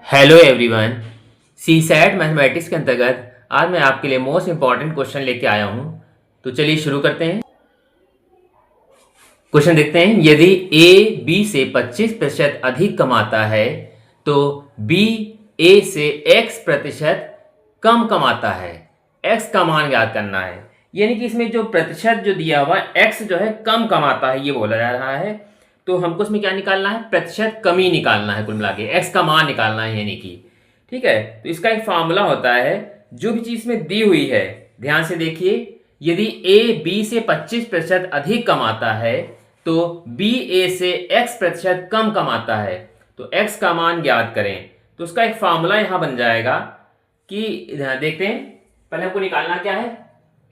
Hello everyone. C SAT mathematics के अंतर्गत आज मैं आपके लिए मोस्ट इंपॉर्टेंट क्वेश्चन लेके आया हूँ। तो चलिए शुरू करते हैं। क्वेश्चन देखते हैं। यदि ए बी से 25% अधिक कमाता है तो बी ए से x प्रतिशत कम कमाता है। x का मान ज्ञात करना है। यानी कि इसमें जो प्रतिशत जो दिया हुआ है x जो है कम कमाता है ये बोला जा रहा है। तो हमको इसमें क्या निकालना है? प्रतिशत कमी निकालना है। कुल मिला के x का मान निकालना है। यानी कि ठीक है। तो इसका एक फॉर्मूला होता है। जो भी चीज में दी हुई है ध्यान से देखिए। यदि a b से 25% अधिक कमाता है तो b a से x प्रतिशत कम कमाता है। तो x का मान ज्ञात करें। तो उसका एक फॉर्मूला यहां बन जाएगा कि देखते हैं। पहले हमको निकालना क्या है?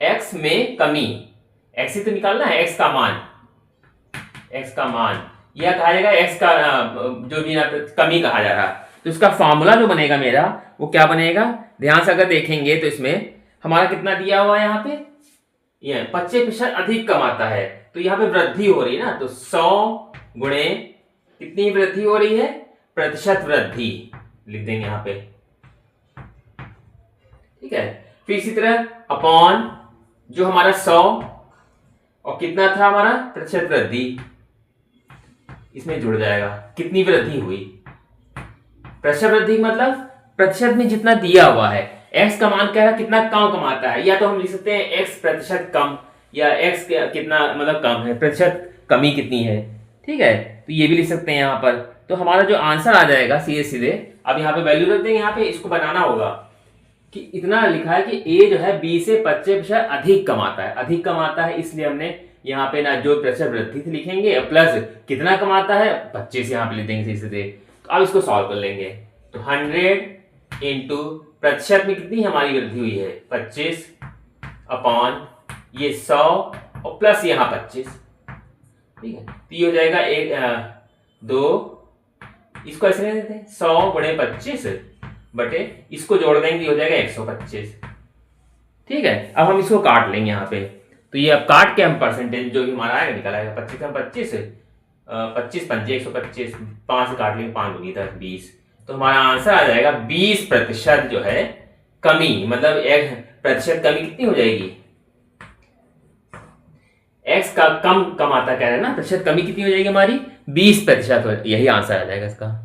x में कमी। x ही तो निकालना है। x का मान यह कहा जाएगा x का जो भी कमी कहा जा रहा है। तो इसका फॉर्मूला जो बनेगा मेरा वो क्या बनेगा? ध्यान से अगर देखेंगे तो इसमें हमारा कितना दिया हुआ है यहाँ पे? ये 25% अधिक कमाता है तो यहाँ पे वृद्धि हो रही है ना। तो 100 गुणे कितनी वृद्धि हो रही है? प्रतिशत वृद्धि लिख देंगे यहाँ पे। ठीक है। फिर इसी तरह अपॉन जो हमारा 100 और कितना था हमारा प्रतिशत वृद्धि इसमें जुड़ जाएगा। कितनी वृद्धि हुई? प्रतिशत वृद्धि मतलब प्रतिशत में जितना दिया हुआ है। x का मान क्या है? कितना कम कमाता है। या तो हम लिख सकते हैं x प्रतिशत कम या x कितना मतलब कम है, प्रतिशत कमी कितनी है। ठीक है। तो ये भी लिख सकते हैं यहाँ पर। तो हमारा जो आंसर आ जाएगा सीधे सीधे, अब यहाँ पे वैल्यू रख देंगे। यहाँ पे इसको बनाना होगा कि इतना लिखा है कि a जो है b से 25% अधिक कमाता है। अधिक कमाता है इसलिए हमने यहाँ पे ना जो प्रतिशत वृद्धि से लिखेंगे प्लस कितना कमाता है 25 यहाँ पे लिख देंगे सीधे सीधे। तो अब इसको सॉल्व कर लेंगे। तो 100 इंटू प्रतिशत में कितनी हमारी वृद्धि हुई है 25 अपॉन ये 100 और प्लस यहाँ 25। ठीक है। तो ये हो जाएगा दो, इसको ऐसे देते हैं 100 गुणे 25 बटे इसको जोड़ देंगे हो जाएगा 125। ठीक है। अब हम इसको काट लेंगे यहाँ पे। तो ये अब काट के हम परसेंटेज जो भी हमारा आएगा निकल आएगा 25 हम 25 25 पंजे 125 5 से काट लेंगे 5 दूनी 10 20। तो हमारा आंसर आ जाएगा 20% जो है कमी। मतलब एक प्रतिशत कमी कितनी हो जाएगी? x का कम कमाता कह रहे हैं ना, प्रतिशत कमी कितनी हो जाएगी हमारी? 20%। यही आंसर आ जाएगा इसका।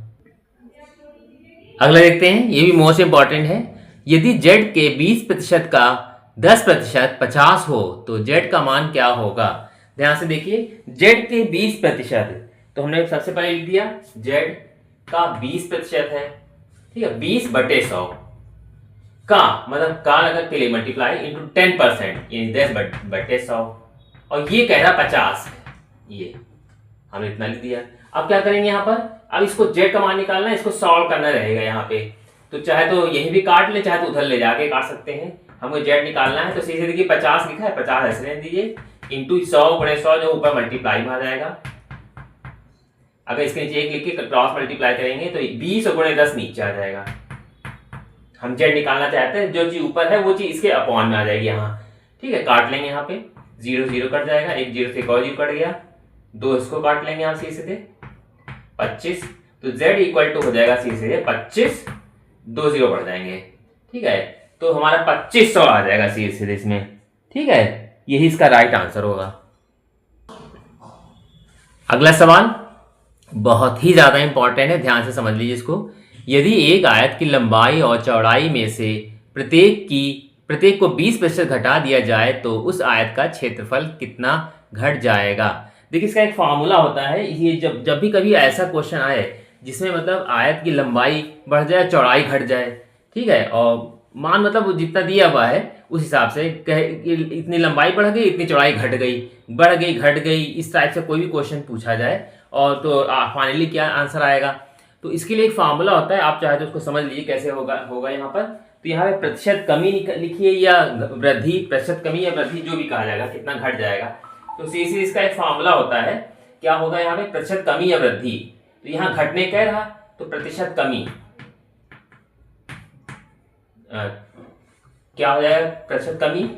अगला देखते हैं। ये भी मोस्ट इंपॉर्टेंट है। यदि z के 20% का 10% 50 हो तो z का मान क्या होगा? ध्यान से देखिए। z के 20%, तो हमने सबसे पहले लिख दिया z का 20% है। ठीक है। 20 बटे 100 का मतलब का लगा के लिए मल्टीप्लाई इंटू 10% यानी 10 बटे 100 और ये कह रहा 50। ये हमने इतना लिख दिया। अब क्या करेंगे यहाँ पर? अब इसको z का मान निकालना है, इसको सॉल्व करना रहेगा यहाँ पे। तो चाहे तो यही भी काट ले, चाहे तो उधर ले जाके काट सकते हैं। हमको z निकालना है तो सीधे देखिए 50 लिखा है, 50 ऐसे रहने दीजिए इंटू 100 गुणे 100 जो ऊपर मल्टीप्लाई में आ जाएगा। अगर इसके नीचे 1 लिख के क्रॉस मल्टीप्लाई करेंगे तो 20 गुणे 10 नीचे आ जाएगा। हम z निकालना चाहते हैं, जो चीज ऊपर है वो चीज इसके अपॉन में आ जाएगी यहाँ। ठीक है। काट लेंगे यहाँ पे 0 0 कट जाएगा, एक 0 से एक और 0 कट गया, 2 इसको काट लेंगे यहाँ सीधे 25। तो z इक्वल टू हो जाएगा सीधे 25, 2 0 बढ़ जाएंगे। ठीक है। तो हमारा 2500 आ जाएगा सीधे इसमें। ठीक है। यही इसका राइट आंसर होगा। अगला सवाल बहुत ही ज्यादा इंपॉर्टेंट है, ध्यान से समझ लीजिए इसको। यदि एक आयत की लंबाई और चौड़ाई में से प्रत्येक को 20% घटा दिया जाए तो उस आयत का क्षेत्रफल कितना घट जाएगा? देखिए इसका एक फॉर्मूला होता है। ये जब भी कभी ऐसा क्वेश्चन आए जिसमें मतलब आयत की लंबाई बढ़ जाए चौड़ाई घट जाए, ठीक है, और मान मतलब जितना दिया हुआ है उस हिसाब से इतनी लंबाई बढ़ गई इतनी चौड़ाई घट गई, बढ़ गई घट गई, इस टाइप से कोई भी क्वेश्चन पूछा जाए और तो फाइनली क्या आंसर आएगा? तो इसके लिए एक फार्मूला होता है। आप चाहे तो उसको समझ लीजिए कैसे होगा यहाँ पर। तो यहाँ पे प्रतिशत कमी लिखिए या वृद्धि, प्रतिशत कमी या वृद्धि जो भी कहा जाएगा, कितना घट जाएगा। तो सीधे इसका एक फार्मूला होता है। क्या होगा यहाँ पे? प्रतिशत कमी या वृद्धि। तो यहाँ घटने कह रहा तो प्रतिशत कमी क्या हो जाएगा? प्रतिशत कमी।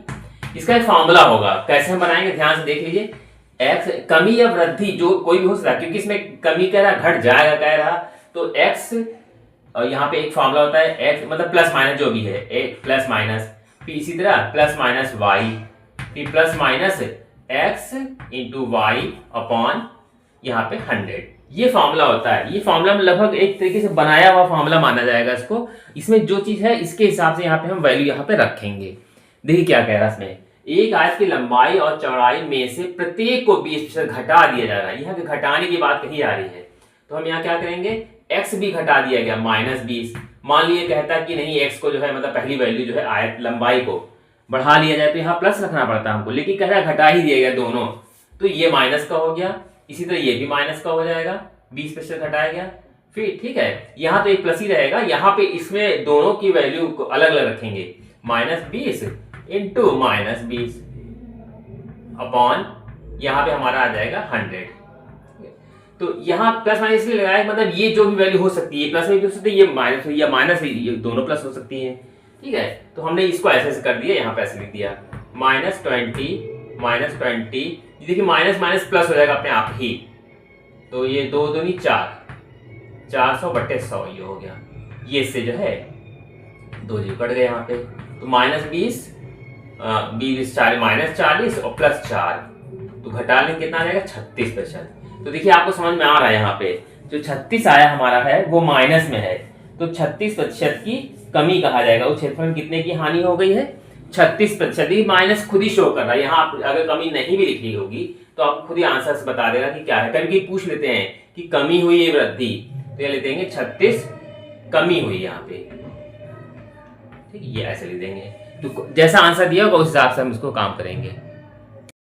इसका एक फार्मूला होगा, कैसे हम बनाएंगे ध्यान से देख लीजिए। x कमी या वृद्धि जो कोई भी हो सकता है, क्योंकि इसमें कमी कह रहा घट जाएगा कह रहा, तो x और यहाँ पे एक फॉर्मूला होता है एक्स मतलब प्लस माइनस जो भी है, एक प्लस माइनस, फिर इसी तरह प्लस माइनस वाई, फिर plus minus X into Y upon यहाँ पे 100। ये फॉर्मूला होता है। ये फॉर्मूला में लगभग एक तरीके से बनाया हुआ फॉर्मूला माना जाएगा इसको। इसमें जो चीज है इसके हिसाब से यहाँ पे हम वैल्यू यहाँ पे रखेंगे। देखिए क्या कह रहा है इसमें, एक आयत की लंबाई और चौड़ाई में से प्रत्येक को 20% घटा दिया जा रहा है। यहाँ पे घटाने की बात कही आ रही है, तो हम यहाँ क्या करेंगे, x भी घटा दिया गया -20। मान लीजिए कहता है कि नहीं x को जो है मतलब पहली वैल्यू जो है आयत लंबाई को बढ़ा लिया जाए तो यहाँ प्लस रखना पड़ता है हमको, लेकिन कह रहा है घटा ही दिया गया दोनों, तो ये माइनस का हो गया, इसी तरह ये भी माइनस का हो जाएगा, 20% घटाया गया। फिर ठीक है, यहाँ तो एक प्लस ही रहेगा, यहाँ पे इसमें दोनों की वैल्यू को अलग अलग रखेंगे, -20 इंटू -20 अपॉन यहाँ पे हमारा आ जाएगा 100। तो यहाँ प्लस माइनस इसलिए लगाया मतलब ये जो भी वैल्यू हो सकती है, प्लस में भी हो सकती है, ये माइनस या माइनस ये दोनों प्लस हो सकती है। ठीक है, तो हमने इसको ऐसे कर दिया, यहाँ पे ऐसे लिख दिया -20 देखिए माइनस माइनस प्लस हो जाएगा अपने आप ही, तो ये 2 दूनी 4, 400/100 ये हो गया। ये इससे जो है 2 जीरो कट गए यहाँ पे, तो -20 20 -40 और +4, तो घटा लें कितना आ जाएगा 36%। तो देखिए आपको समझ में आ रहा है, यहाँ पे जो 36 आया हमारा है वो माइनस में है, तो 36% की कमी कहा जाएगा। उस क्षेत्रफल में कितने की हानि हो गई है, 36%। ये माइनस खुद ही शो कर रहा है, यहाँ आप अगर कमी नहीं भी लिखी होगी तो आप खुद ही आंसर से बता देगा कि क्या है। कभी पूछ लेते हैं कि कमी हुई है वृद्धि, तो ये लिख देंगे 36 कमी हुई यहाँ पे। ठीक है, ये ऐसे लिख देंगे, तो जैसा आंसर दिया होगा उस हिसाब से हम इसको काम करेंगे।